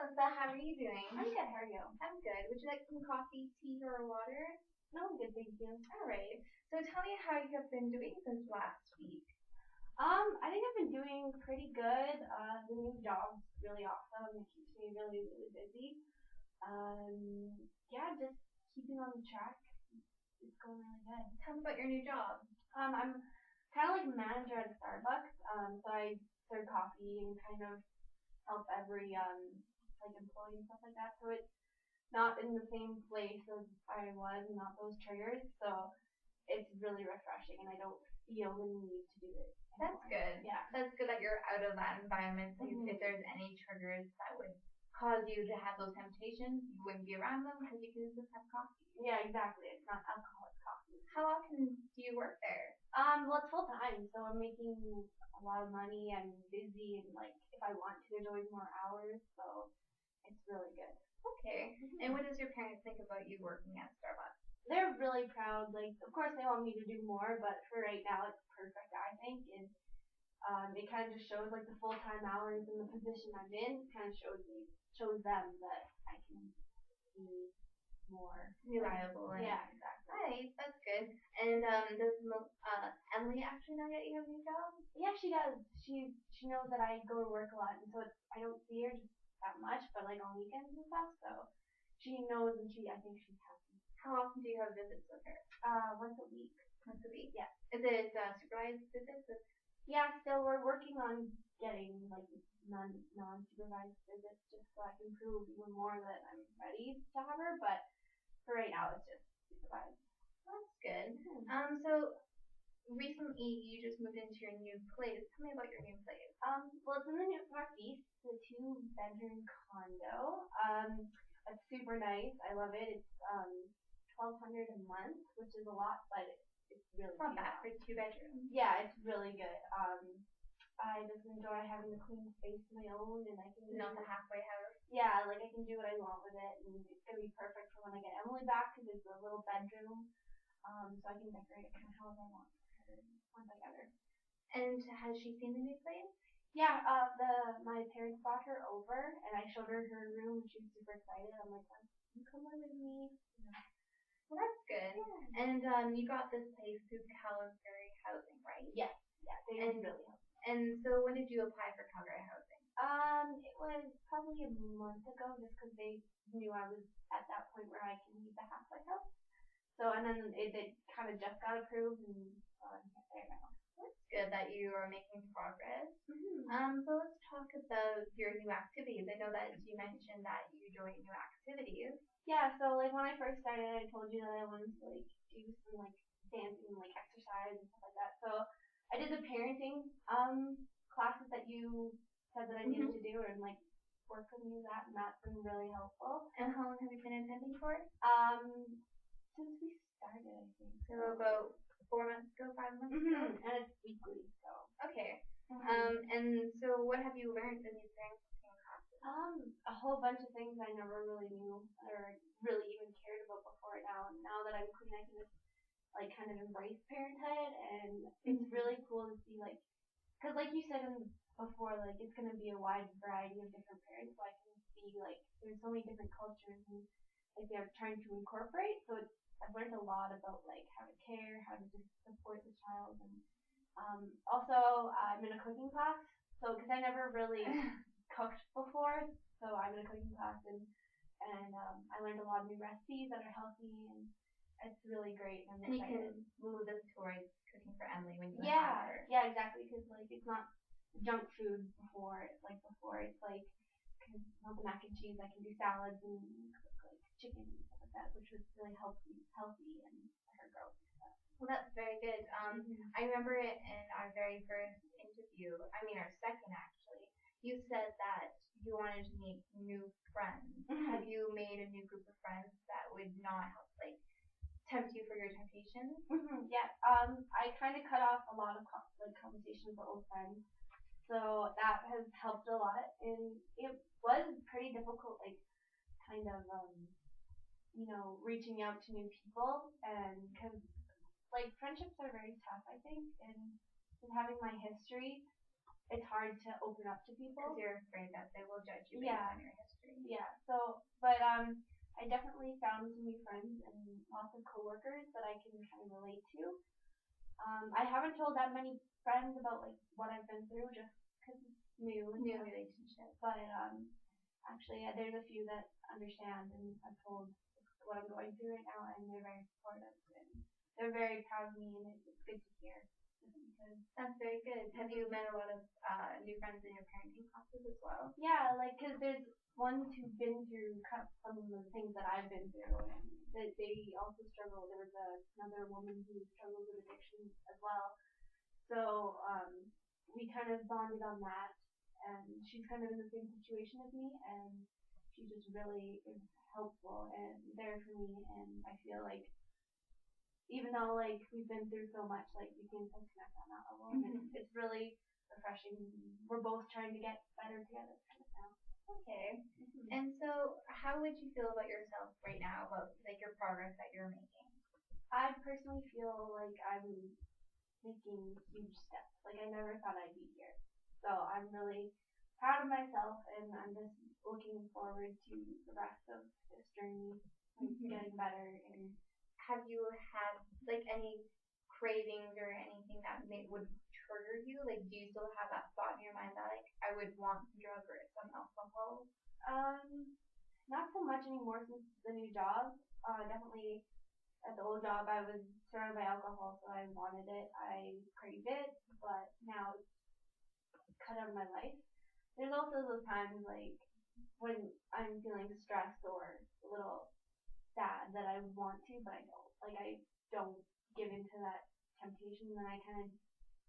Alyssa. How are you doing? I'm good. How are you? I'm good. Would you like some coffee, tea, or water? No, I'm good, thank you. All right. So tell me how you have been doing since last week. I think I've been doing pretty good. The new job's really awesome. It keeps me really, really busy. Yeah, just keeping on the track. It's going really good. Tell me about your new job. I'm kind of like a manager at a Starbucks. So I serve coffee and kind of help every like employee and stuff like that. So it's not in the same place as I was, and not those triggers. So it's really refreshing, and I don't feel the need to do it anymore. That's good. Yeah. That's good that you're out of that environment. So Mhm. if there's any triggers that would cause you to have those temptations, you wouldn't be around them because you can just have coffee. Yeah, exactly. It's not alcoholic coffee. How often do you work there? Well, it's full time, so I'm making a lot of money. I'm busy, and like if I want to, there's always more hours. So it's really good. Okay. And what does your parents think about you working at Starbucks? They're really proud. Like, of course, they want me to do more, but for right now, it's perfect, I think. And it kind of just shows like the full time hours and the position I'm in. Kind of shows them that I can be more reliable. And yeah, exactly. Right, that's good. And does Emily actually know that you have a new job? Yeah, she does. She knows that I go to work a lot, and so I don't see her just that much, but like on weekends and stuff. So she knows, and I think she's happy. How often do you have visits with her? Once a week. Once a week. Yeah. Is it supervised visits? Yeah, still we're working on getting like non-supervised visits just so I can prove even more that I'm ready to have her. But for right now, it's just supervised. That's good. So recently you just moved into your new place. Tell me about your new place. Well, it's in the Northeast. It's a 2-bedroom condo. It's super nice. I love it. It's $1,200 a month, which is a lot, but it's really not bad for 2 bedrooms. Yeah, it's really good. I just enjoy having the clean space of my own, and I can not the halfway house. Yeah, like I can do what I want with it, and it's gonna be perfect for when I get Emily back because it's a little bedroom, so I can decorate it kind of however I want once I get her. And has she seen the new place? Yeah, my parents brought her over, and I showed her her room, and she was super excited. I'm like, you come live with me. Yeah. Well, that's good. Yeah. And you got this place through Calgary Housing, right? Yes. Yeah, they really helped. And so when did you apply for Calgary Housing? It was probably a month ago, just because they knew I was at that point where I can leave the halfway house. So, and then it kind of just got approved, and I'm there now. That's good that you are making progress. Mm-hmm. So let's talk about your new activities. I know that you mentioned that you joined new activities. Yeah, so like when I first started, I told you that I wanted to like do some like dancing, like exercise and stuff like that. So I did the parenting classes that you said that I needed to do, and like work with me with that, and that's been really helpful. And how long have you been attending for? Since we started, I think. So about 4 months ago, 5 months ago. And it's weekly, so. Okay. And so what have you learned in these parenting classes? A whole bunch of things I never really knew or really even cared about before now. And now that I'm clean, I can just like kind of embrace parenthood, and it's really cool to see like, because like you said before, like it's gonna be a wide variety of different parents, so I can see like there's so many different cultures and like they're trying to incorporate. So I've learned a lot about like how to care, how to just support the child, and also I'm in a cooking class, so because I never really cooked before, so I'm in a cooking class, and I learned a lot of new recipes that are healthy, and it's really great. And you can move this towards cooking for Emily when you have her. Yeah, exactly, because like it's not junk food before. It's like the mac and cheese, I can do salads and cook like chicken and stuff like that, which was really healthy and her growth. Well, that's very good. I remember it in our very first interview, our second actually, you said that you wanted to meet new friends. Have you made a new group of friends that would not help, like, tempt you for your temptations? Yeah, I kind of cut off a lot of conversations with old friends, so that has helped a lot, and it was pretty difficult, like, kind of, reaching out to new people, and because like friendships are very tough, I think, and having my history, it's hard to open up to people. Because you're afraid that they will judge you based on your history. I definitely found some new friends and lots of coworkers that I can kind of relate to. I haven't told that many friends about like what I've been through just because it's new and New stuff. relationship. But actually, there's a few that understand, and I've told what I'm going through right now, and they're very supportive and they're very proud of me, and it's good to hear. Just because That's very good. Have you met a lot of new friends in your parenting classes as well? yeah, like because there's ones who've been through some of the things that I've been through, and they also struggle. There was another woman who struggled with addiction as well, so we kind of bonded on that, and she's kind of in the same situation as me, and she just really is helpful and there for me, and I feel like even though like we've been through so much, like we can still connect on that level, and it's really refreshing. We're both trying to get better together kind of now. Okay. And so, how would you feel about yourself right now, about like your progress that you're making? I personally feel like I'm making huge steps. Like I never thought I'd be here. So I'm really proud of myself, and I'm just looking forward to the rest of this journey, like getting better. And Have you had like any cravings or anything that would trigger you? Like, do you still have that thought in your mind that like I would want some drug or some alcohol? not so much anymore since the new job. Definitely at the old job I was surrounded by alcohol, so I wanted it. I craved it, but now it's cut out of my life. There's also those times like when I'm feeling stressed or a little sad that I want to, but I don't. Like I don't give into that temptation. Then I kind of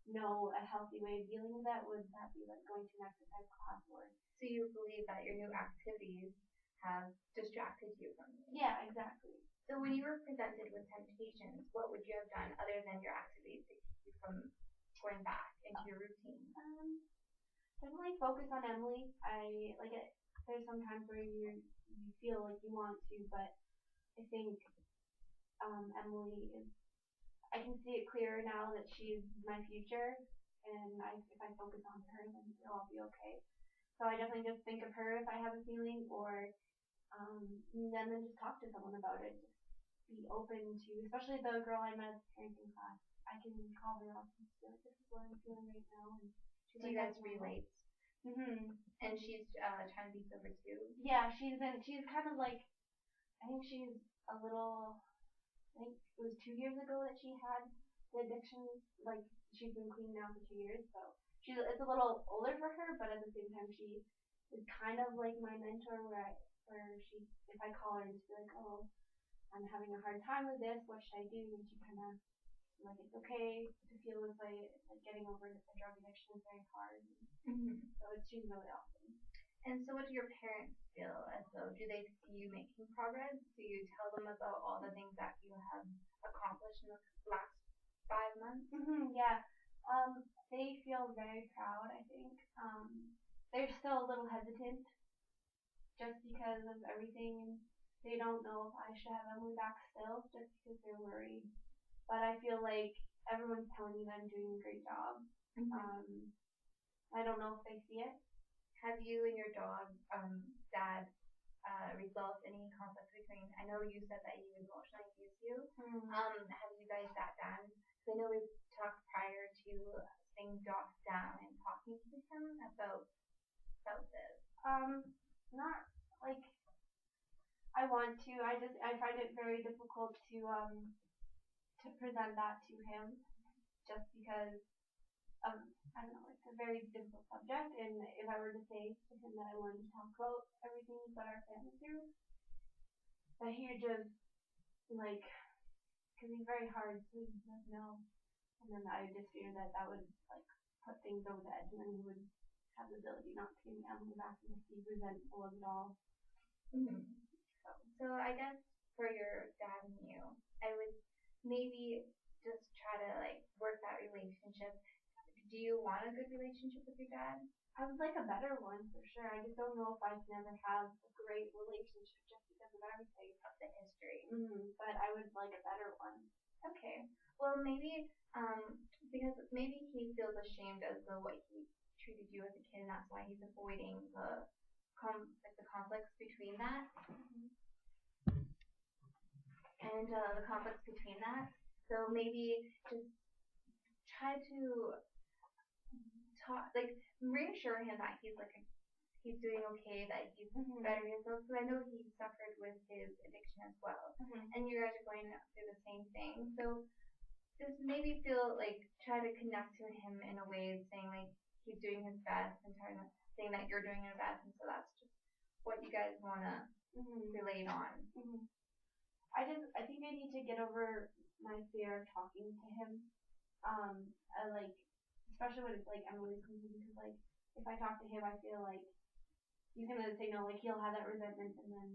know a healthy way of dealing with that would that be like going to an exercise class or So you believe that your new activities have distracted you from me? yeah, exactly. So when you were presented with temptations, what would you have done other than your activities to keep you from going back into your routine? Definitely focus on Emily. I like it. There's some times where you feel like you want to, but I think Emily is. I can see it clearer now that she's my future, and if I focus on her, then it'll all be okay. So I definitely just think of her if I have a feeling, or then just talk to someone about it. Just be open to, especially the girl I met at the parenting class. I can call her up and be like, "This is what I'm feeling right now," and she's Do like, you guys "That's normal." relate? And she's trying to be sober too. Yeah, she's kind of like I think she's a little. I think it was 2 years ago that she had the addiction. Like she's been clean now for 2 years, so it's a little older for her, but at the same time she is kind of like my mentor, where she if I call her and she's like, oh, I'm having a hard time with this. What should I do? And she kind of like it's okay to feel this way. Like getting over a drug addiction is very hard. So she's really awesome. And so what do your parents feel as though? Do they see you making progress? Do you tell them about all the things that you have accomplished in the last 5 months? Yeah. They feel very proud, I think. They're still a little hesitant just because of everything. They don't know if I should have Emily back still just because they're worried. But I feel like everyone's telling me that I'm doing a great job. I don't know if they see it. Have you and your dog, dad, resolved any conflict between? I know you said that he would emotionally abuse you. Have you guys sat down? Because I know we've talked prior to sitting Doc down and talking to him about this. Not like I want to. I find it very difficult to present that to him, just because I don't know, it's a very difficult subject, and if I were to say to him that I wanted to talk about everything that our family through, that he would just like, because he's very hard, so he doesn't know, and then I just fear that that would like put things over the edge, and then he would have the ability not to give me Emily back and just be resentful of it all. So I guess for your dad and you, I would maybe just try to like work that relationship. Do you want a good relationship with your dad? I would like a better one for sure. I just don't know if I can ever have a great relationship just because of everything of the history. But I would like a better one. Okay. Well, maybe because maybe he feels ashamed as though what he treated you as a kid, and that's why he's avoiding the like the conflicts between that, and the conflicts between that. So maybe just try to talk, like reassure him that he's doing okay, that he's bettering himself. Because I know he suffered with his addiction as well, and you guys are going through the same thing. So just maybe feel like try to connect to him in a way, saying like he's doing his best and trying to saying that you're doing your best, and so that's just what you guys wanna relate on. I think I need to get over my fear of talking to him. Like especially when it's like Emily's concerned, because like if I talk to him, I feel like he's gonna say no, like he'll have that resentment and then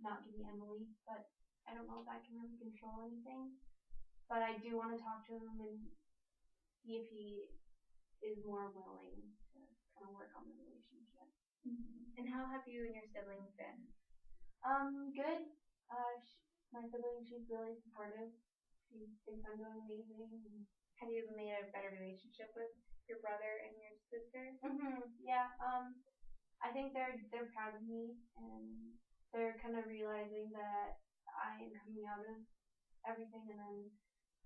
not give me Emily. But I don't know if I can really control anything. But I do want to talk to him and see if he is more willing to kind of work on the relationship. And how have you and your siblings been? Good. My sibling, she's really supportive. She thinks I'm doing amazing. Have you made a better relationship with your brother and your sister? Yeah. I think they're proud of me, and they're kind of realizing that I am coming out of everything, and then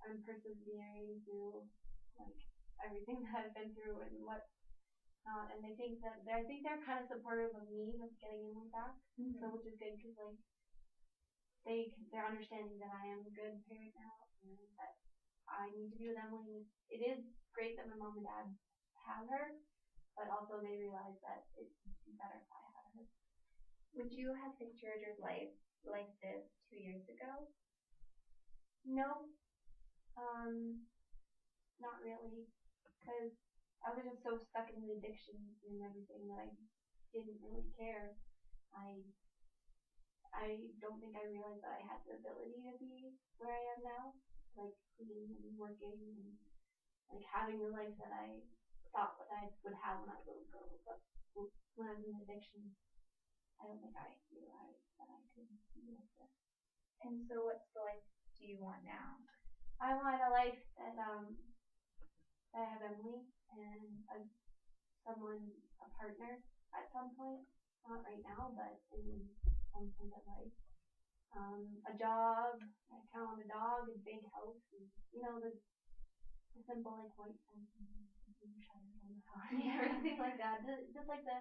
I'm persevering through like everything that I've been through and what not. And I think they're kind of supportive of me of getting Emily back, so which is good because like they're understanding that I am a good parent now and that I need to be with Emily. It is great that my mom and dad have her, but also they realize that it would be better if I had her. Would you have pictured your life like this 2 years ago? No, not really, because I was just so stuck in the addiction and everything that I didn't really care. I don't think I realized that I had the ability to be where I am now, like clean and working and like having the life that I thought that I would have when I was a little girl. But when I was in addiction, I don't think I realized that I could be like this. And so what's the life do you want now? I want a life that I have Emily and a partner at some point. Not right now, but in some point of life. A job, I kind of want a dog, a big house, and the simple like white fences and shutters on the house and everything like that. Just like the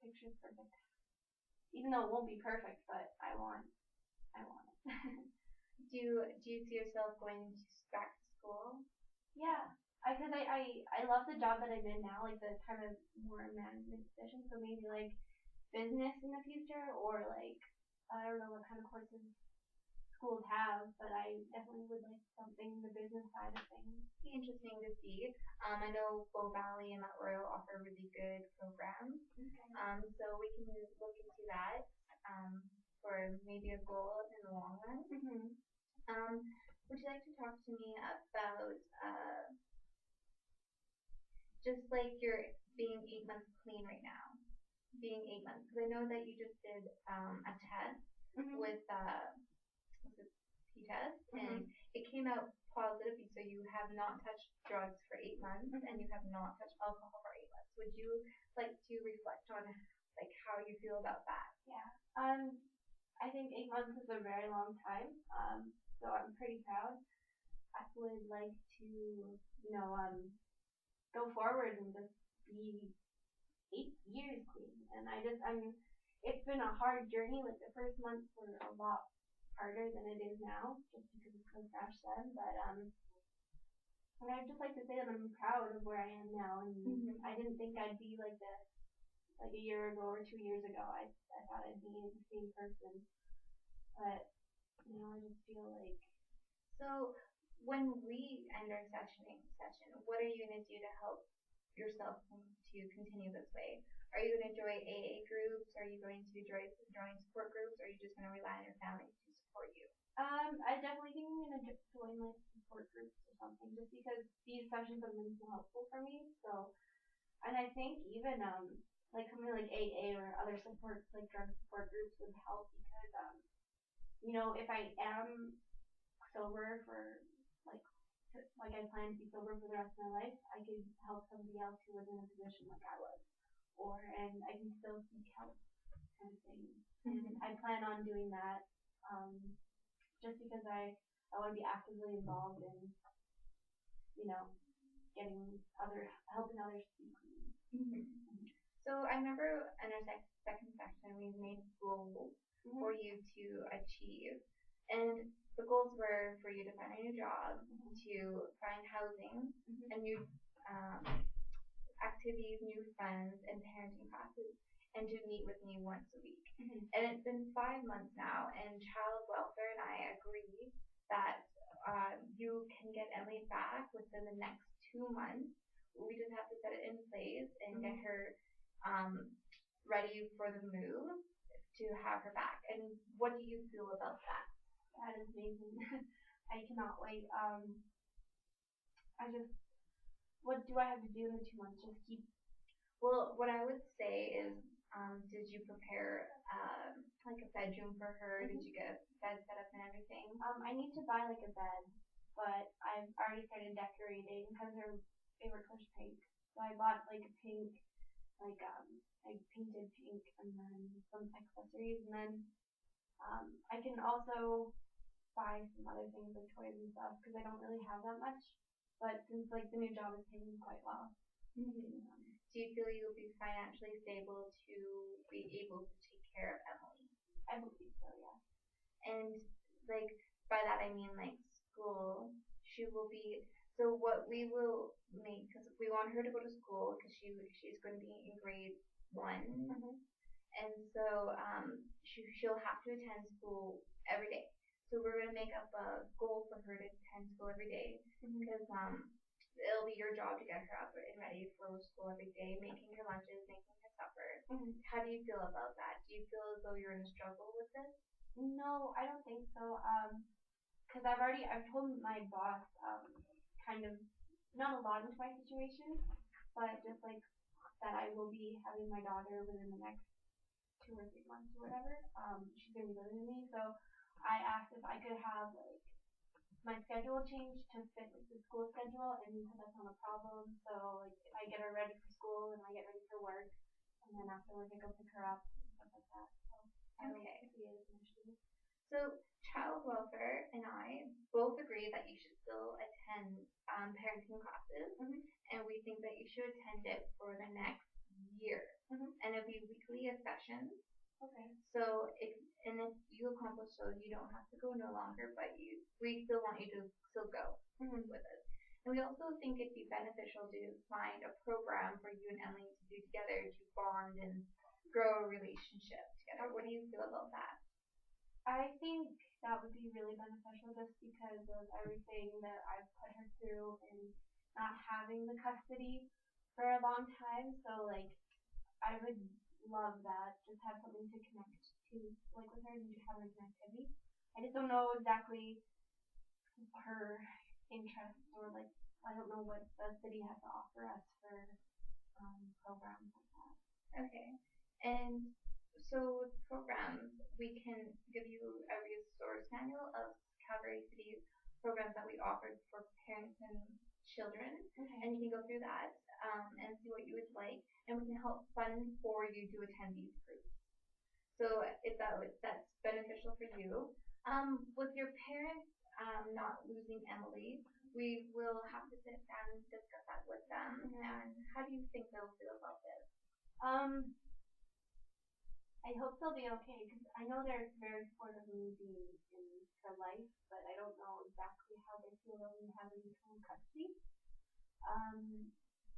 picture's perfect. Even though it won't be perfect, but I want it. Do you see yourself going back to school? Yeah, because I love the job that I'm in now, like the kind of more management position. So maybe like business in the future, or like I don't know what kind of courses schools have, but I definitely would like something in the business side of things. Be interesting to see. I know Bow Valley and Mount Royal offer really good programs. Okay. So we can look into that for maybe a goal in the long run. Would you like to talk to me about just like you're being 8 months clean right now? Being 8 months, because I know that you just did a test with test, and it came out positive. So you have not touched drugs for 8 months, and you have not touched alcohol for 8 months. Would you like to reflect on like how you feel about that? Yeah. I think 8 months is a very long time. So I'm pretty proud. I would like to, go forward and just be 8 years clean. And it's been a hard journey. Like the first months were a lot harder than it is now, just because it's so fresh then. But and I'd just like to say that I'm proud of where I am now, and I didn't think I'd be like this like a year ago or 2 years ago. I thought I'd be the same person, but now I just feel like. So when we end our session, what are you gonna do to help yourself to continue this way? Are you going to join AA groups? Are you going to join support groups? Or are you just going to rely on your family to support you? I definitely think I'm going to join like support groups or something, just because these sessions have been so helpful for me. So, and I think even like something like AA or other support like drug support groups would help, because if I am sober for like I plan to be sober for the rest of my life, I could help somebody else who was in a position like I was. and I can still seek help kind of thing. And I plan on doing that just because I want to be actively involved in, you know, helping others speak. So I remember in our second section we made goals for you to achieve, and the goals were for you to find a new job, to find housing, a new activities, new friends, and parenting classes, and to meet with me once a week. And it's been 5 months now, and Child Welfare and I agree that you can get Emily back within the next 2 months. We just have to set it in place and get her ready for the move to have her back. And what do you feel about that? That is amazing. I cannot wait. What do I have to do in the 2 months? Just keep. Well, what I would say is, did you prepare like a bedroom for her? Did you get a bed set up and everything? I need to buy like a bed, but I've already started decorating because her favorite color is pink. So I bought like a pink, I painted pink, and then some accessories, and then I can also buy some other things like toys and stuff because I don't really have that much. But since like the new job is paying me quite well. Do you feel you'll be financially stable to be able to take care of Emily? I believe so, yeah. And like by that I mean like school. She will be. So what we will make, because we want her to go to school because she's going to be in grade 1. And so she'll have to attend school every day. So we're going to make up a goal for her to attend school every day because it'll be your job to get her up and ready for school every day, making her lunches, making her supper. How do you feel about that? Do you feel as though you're in a struggle with this? No, I don't think so. Because I've told my boss kind of not a lot into my situation, but just like that I will be having my daughter within the next 2 or 3 months or whatever. She's gonna be living with me, so I asked if I could have like my schedule changed to fit like the school schedule, and he said that's not a problem. So like if I get her ready for school and I get ready for work, and then afterwards I go pick her up and stuff like that. So I don't see it as an issue. So Child Welfare and I both agree that you should still attend parenting classes, and we think that you should attend it for the next year, and it'll be weekly sessions. Okay. So if you accomplish those, you don't have to go no longer, but we still want you to still go with us. And we also think it'd be beneficial to find a program for you and Emily to do together to bond and grow a relationship together. What do you feel about that? I think that would be really beneficial just because of everything that I've put her through and not having the custody for a long time. So like I would love that. Just have something to connect to like with her and have her connectivity. I just don't know exactly her interests or like I don't know what the city has to offer us for programs like that. Okay. And so with programs, we can give you a resource manual of Calgary City's programs that we offer for parents and children, and you can go through that and see what you would like, and we can help fund for you to attend these groups. So if that's beneficial for you, with your parents not losing Emily, we will have to sit down and discuss that with them. And how do you think they'll feel about this? I hope they'll be okay because I know they're very supportive of me being in her life, but I don't know exactly how they feel about me having full custody.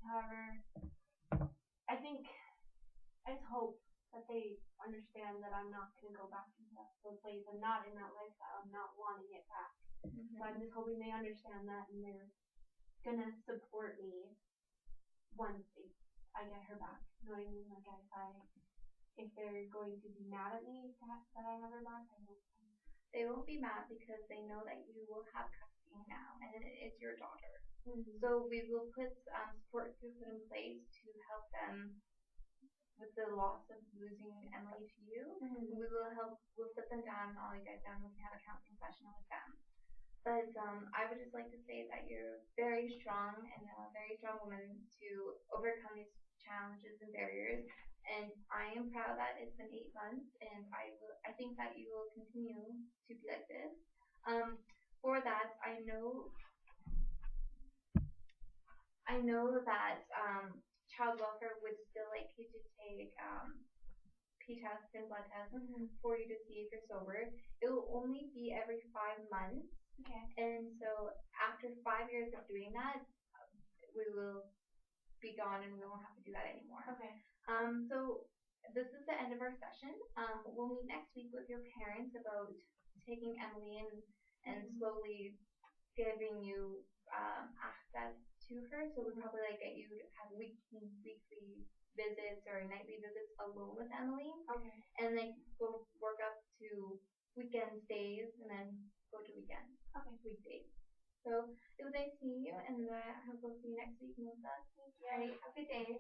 However, I just hope that they understand that I'm not going to go back into those ways. I'm not in that lifestyle. I'm not wanting it back. So I'm just hoping they understand that and they're going to support me once I get her back. You know what I mean? Like if they're going to be mad at me that I have her back, I hope they won't be mad because they know that you will have custody now and it's your daughter. So we will put support groups in place to help them with the loss of losing Emily to you. We'll sit them down and all you guys down. We can have a counseling session with them. But I would just like to say that you're very strong and a very strong woman to overcome these challenges and barriers. And I am proud that it's been 8 months, and I think that you will continue to be like this. For that, I know that child welfare would still like you to take pee tests and blood tests for you to see if you're sober. It will only be every 5 months. Okay. And so after 5 years of doing that, we will be gone and we won't have to do that anymore. Okay. So this is the end of our session. We'll meet next week with your parents about taking Emily and slowly giving you access to her. So we'll probably like get you to have weekly visits or nightly visits alone with Emily. Okay. And like go work up to weekend stays and then go to weekends. Okay. Weekdays. So it was nice seeing you, and I hope we'll see you next week, Melissa. Thank you. All right, have a good day.